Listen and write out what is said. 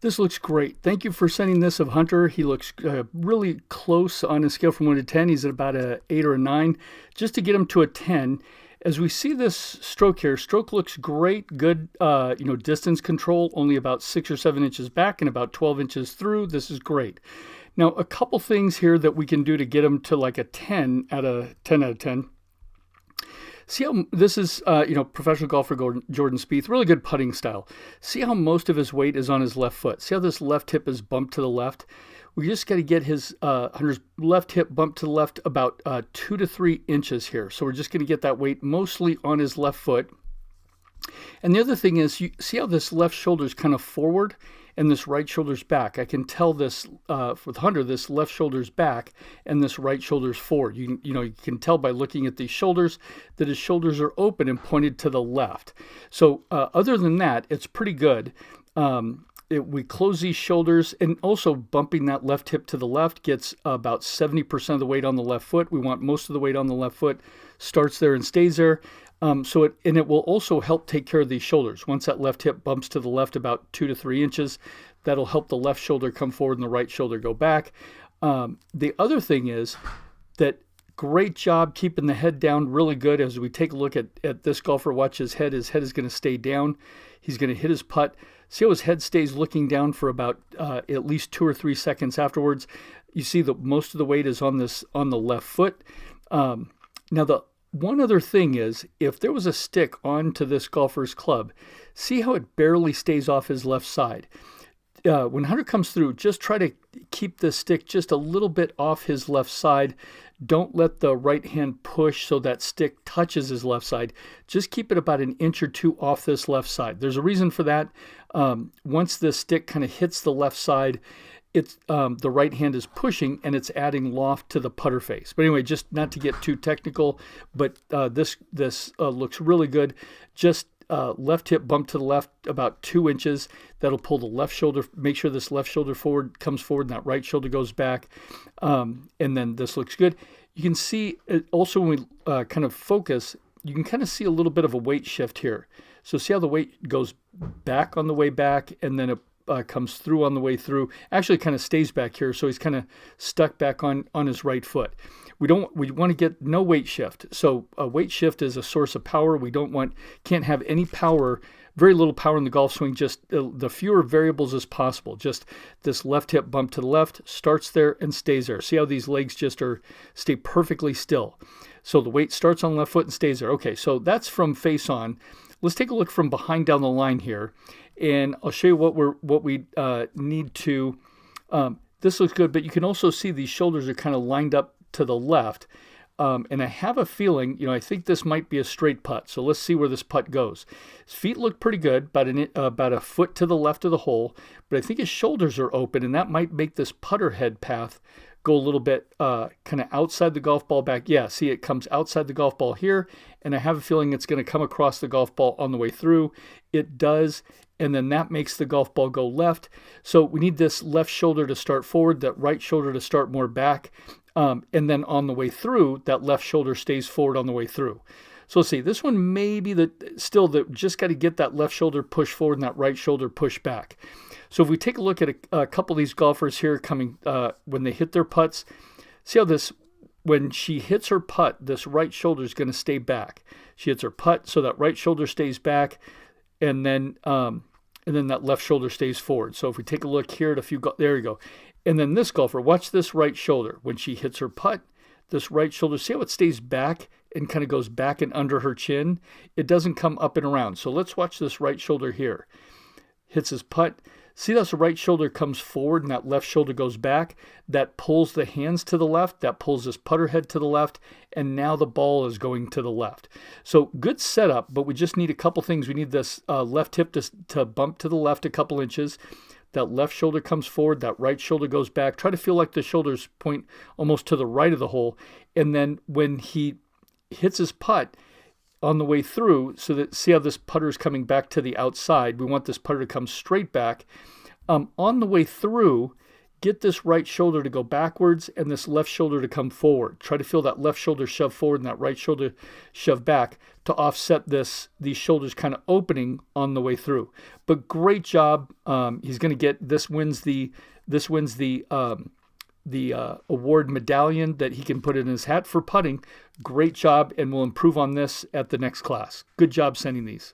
This looks great. Thank you for sending this of Hunter. He looks really close on a scale from 1 to 10. He's at about a 8 or a 9. Just to get him to a 10, as we see this stroke here, stroke looks great. Good, distance control, only about 6 or 7 inches back and about 12 inches through. This is great. Now, a couple things here that we can do to get him to like a 10 out of 10. See how this is, professional golfer Jordan Spieth, really good putting style. See how most of his weight is on his left foot. See how this left hip is bumped to the left? We just got to get his Hunter's left hip bumped to the left about 2 to 3 inches here. So we're just going to get that weight mostly on his left foot. And the other thing is, you see how this left shoulder is kind of forward and this right shoulder's back. I can tell this with Hunter, this left shoulder's back and this right shoulder's forward. You can tell by looking at these shoulders that his shoulders are open and pointed to the left. So other than that, it's pretty good. We close these shoulders, and also bumping that left hip to the left gets about 70% of the weight on the left foot. We want most of the weight on the left foot, starts there and stays there. It will also help take care of these shoulders. Once that left hip bumps to the left about 2 to 3 inches, that'll help the left shoulder come forward and the right shoulder go back. The other thing is that great job keeping the head down, really good. As we take a look at this golfer, watch his head. His head is going to stay down. He's going to hit his putt. See how his head stays looking down for about at least 2 or 3 seconds afterwards. You see that most of the weight is on the left foot. Now the one other thing is, if there was a stick onto this golfer's club, see how it barely stays off his left side. When Hunter comes through, just try to keep the stick just a little bit off his left side. Don't let the right hand push so that stick touches his left side. Just keep it about an inch or two off this left side. There's a reason for that. Once the stick kind of hits the left side, it's the right hand is pushing and it's adding loft to the putter face. But anyway, just not to get too technical, but this looks really good. Just left hip bump to the left about 2 inches. That'll pull the left shoulder, make sure this left shoulder comes forward and that right shoulder goes back. And then this looks good. You can see also when we kind of focus, you can kind of see a little bit of a weight shift here. So see how the weight goes back on the way back and then it comes through on the way through. Actually kind of stays back here, so he's kind of stuck back on his right foot. We want to get no weight shift. So a weight shift is a source of power. Can't have any power, very little power in the golf swing, just the fewer variables as possible. Just this left hip bump to the left, starts there and stays there. See how these legs just stay perfectly still. So the weight starts on the left foot and stays there. Okay, so that's from face on. Let's take a look from behind down the line here, and I'll show you what we need to. This looks good, but you can also see these shoulders are kind of lined up to the left, and I have a feeling, I think this might be a straight putt. So let's see where this putt goes. His feet look pretty good, about a foot to the left of the hole, but I think his shoulders are open, and that might make this putter head path go a little bit kind of outside the golf ball back. Yeah, see, it comes outside the golf ball here, and I have a feeling it's going to come across the golf ball on the way through. It does, and then that makes the golf ball go left. So we need this left shoulder to start forward, that right shoulder to start more back, and then on the way through, that left shoulder stays forward on the way through. So let's see, this one may be just got to get that left shoulder push forward and that right shoulder push back. So if we take a look at a couple of these golfers here coming, when they hit their putts, see how when she hits her putt, this right shoulder is going to stay back. She hits her putt, so that right shoulder stays back, and then that left shoulder stays forward. So if we take a look here at there you go. And then this golfer, watch this right shoulder. When she hits her putt, this right shoulder, see how it stays back and kind of goes back and under her chin? It doesn't come up and around. So let's watch this right shoulder here. Hits his putt. See how the right shoulder comes forward and that left shoulder goes back? That pulls the hands to the left. That pulls this putter head to the left. And now the ball is going to the left. So good setup, but we just need a couple things. We need this left hip to bump to the left a couple inches. That left shoulder comes forward. That right shoulder goes back. Try to feel like the shoulders point almost to the right of the hole. And then when he hits his putt, on the way through, so that see how this putter is coming back to the outside. We want this putter to come straight back. On the way through, get this right shoulder to go backwards and this left shoulder to come forward. Try to feel that left shoulder shove forward and that right shoulder shove back to offset these shoulders kind of opening on the way through. But great job. He's going to get this wins the award medallion that he can put in his hat for putting. Great job, and we'll improve on this at the next class. Good job sending these.